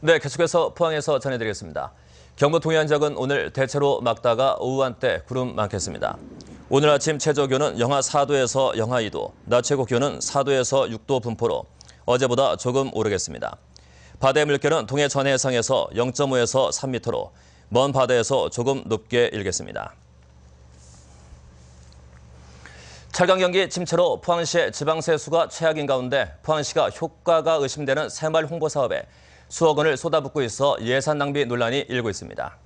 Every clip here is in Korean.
네, 계속해서 포항에서 전해드리겠습니다. 경북 동해안 지역은 오늘 대체로 맑다가 오후 한때 구름 많겠습니다. 오늘 아침 최저 기온은 영하 4도에서 영하 2도, 낮 최고 기온은 4도에서 6도 분포로 어제보다 조금 오르겠습니다. 바다의 물결은 동해 전해상에서 0.5에서 3m로 먼 바다에서 조금 높게 일겠습니다. 철강 경기 침체로 포항시의 지방세수가 최악인 가운데 포항시가 효과가 의심되는 새마을 홍보 사업에 수억 원을 쏟아붓고 있어 예산 낭비 논란이 일고 있습니다.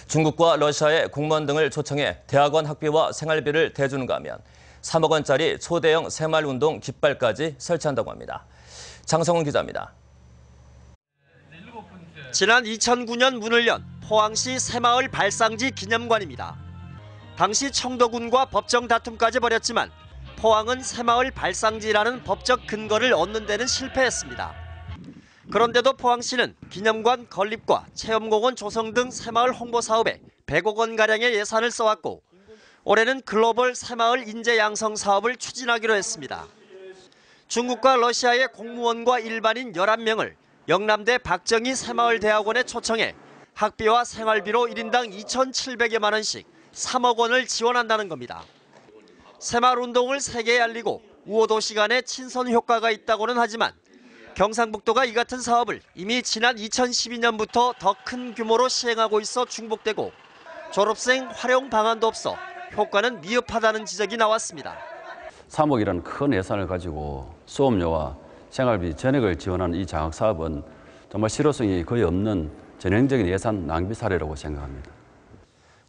중국과 러시아의 공무원 등을 초청해 대학원 학비와 생활비를 대주는가 하면 3억 원짜리 초대형 새마을운동 깃발까지 설치한다고 합니다. 장성훈 기자입니다. 지난 2009년 문을 연 포항시 새마을 발상지 기념관입니다. 당시 청도군과 법정 다툼까지 벌였지만 포항은 새마을 발상지라는 법적 근거를 얻는 데는 실패했습니다. 그런데도 포항시는 기념관 건립과 체험공원 조성 등 새마을 홍보 사업에 100억 원가량의 예산을 써왔고 올해는 글로벌 새마을 인재 양성 사업을 추진하기로 했습니다. 중국과 러시아의 공무원과 일반인 11명을 영남대 박정희 새마을대학원에 초청해 학비와 생활비로 1인당 2,700여만 원씩 3억 원을 지원한다는 겁니다. 새마을운동을 세계에 알리고 우호도시 간의 친선 효과가 있다고는 하지만 경상북도가 이 같은 사업을 이미 지난 2012년부터 더 큰 규모로 시행하고 있어 중복되고 졸업생 활용 방안도 없어 효과는 미흡하다는 지적이 나왔습니다. 3억이라는 큰 예산을 가지고 수업료와 생활비 전액을 지원하는 이 장학 사업은 정말 실효성이 거의 없는 전형적인 예산 낭비 사례라고 생각합니다.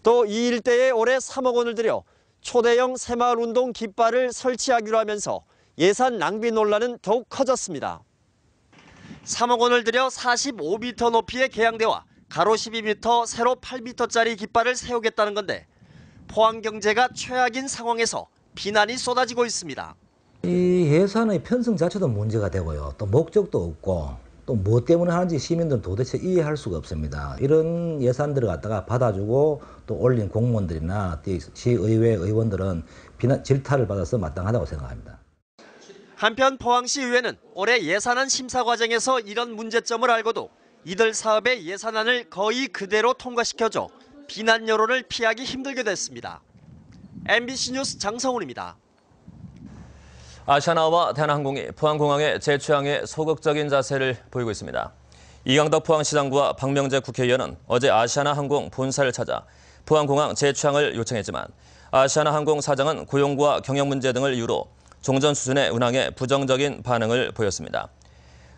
또 이 일대에 올해 3억 원을 들여 초대형 새마을운동 깃발을 설치하기로 하면서 예산 낭비 논란은 더욱 커졌습니다. 3억 원을 들여 45m 높이의 계양대와 가로 12m, 세로 8m짜리 깃발을 세우겠다는 건데 포항 경제가 최악인 상황에서 비난이 쏟아지고 있습니다. 이 예산의 편성 자체도 문제가 되고요. 또 목적도 없고 또 뭐 때문에 하는지 시민들은 도대체 이해할 수가 없습니다. 이런 예산들을 갖다가 받아주고 또 올린 공무원들이나 시의회 의원들은 비난, 질타를 받아서 마땅하다고 생각합니다. 한편 포항시 의회는 올해 예산안 심사 과정에서 이런 문제점을 알고도 이들 사업의 예산안을 거의 그대로 통과시켜줘 비난 여론을 피하기 힘들게 됐습니다. MBC 뉴스 장성훈입니다. 아시아나와 대한항공이 포항공항의 재취항에 소극적인 자세를 보이고 있습니다. 이강덕 포항시장과 박명재 국회의원은 어제 아시아나항공 본사를 찾아 포항공항 재취항을 요청했지만 아시아나항공 사장은 고용과 경영 문제 등을 이유로 종전 수준의 운항에 부정적인 반응을 보였습니다.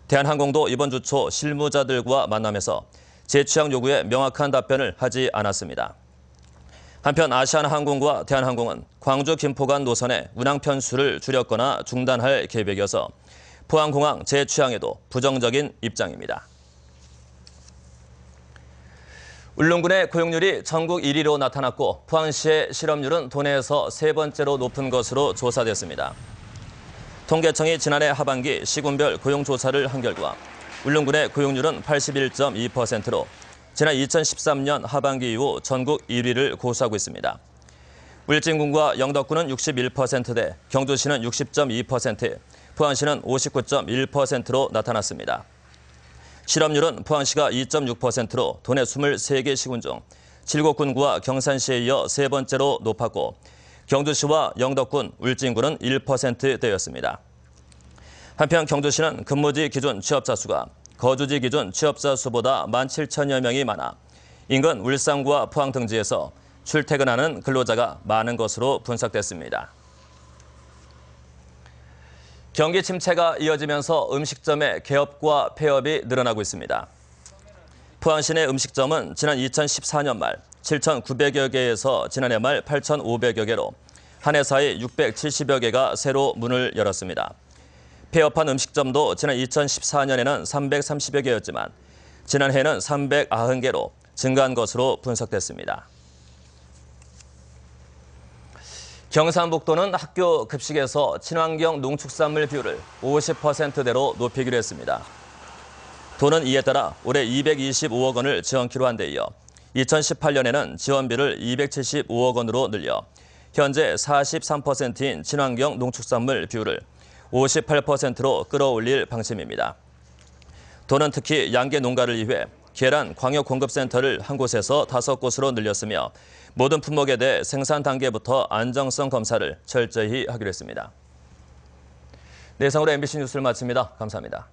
대한항공도 이번 주 초 실무자들과 만남에서 재취항 요구에 명확한 답변을 하지 않았습니다. 한편 아시아나항공과 대한항공은 광주 김포 간 노선의 운항 편수를 줄였거나 중단할 계획이어서 포항공항 재취항에도 부정적인 입장입니다. 울릉군의 고용률이 전국 1위로 나타났고 포항시의 실업률은 도내에서 세 번째로 높은 것으로 조사됐습니다. 통계청이 지난해 하반기 시군별 고용조사를 한 결과 울릉군의 고용률은 81.2%로 지난 2013년 하반기 이후 전국 1위를 고수하고 있습니다. 울진군과 영덕군은 61%대, 경주시는 60.2%, 포항시는 59.1%로 나타났습니다. 실업률은 포항시가 2.6%로 도내 23개 시군 중 칠곡군과 경산시에 이어 세 번째로 높았고 경주시와 영덕군, 울진군은 1%대였습니다. 한편 경주시는 근무지 기준 취업자 수가 거주지 기준 취업자 수보다 17,000여 명이 많아 인근 울산과 포항 등지에서 출퇴근하는 근로자가 많은 것으로 분석됐습니다. 경기 침체가 이어지면서 음식점의 개업과 폐업이 늘어나고 있습니다. 포항시 내 음식점은 지난 2014년 말 7,900여 개에서 지난해 말 8,500여 개로 한 해 사이 670여 개가 새로 문을 열었습니다. 폐업한 음식점도 지난 2014년에는 330여 개였지만 지난해에는 390개로 증가한 것으로 분석됐습니다. 경상북도는 학교 급식에서 친환경 농축산물 비율을 50%대로 높이기로 했습니다. 도는 이에 따라 올해 225억 원을 지원키로 한 데 이어 2018년에는 지원비를 275억 원으로 늘려 현재 43%인 친환경 농축산물 비율을 58%로 끌어올릴 방침입니다. 도는 특히 양계 농가를 위해 계란 광역 공급센터를 한 곳에서 5곳으로 늘렸으며 모든 품목에 대해 생산 단계부터 안정성 검사를 철저히 하기로 했습니다. 네, 이상으로 MBC 뉴스를 마칩니다. 감사합니다.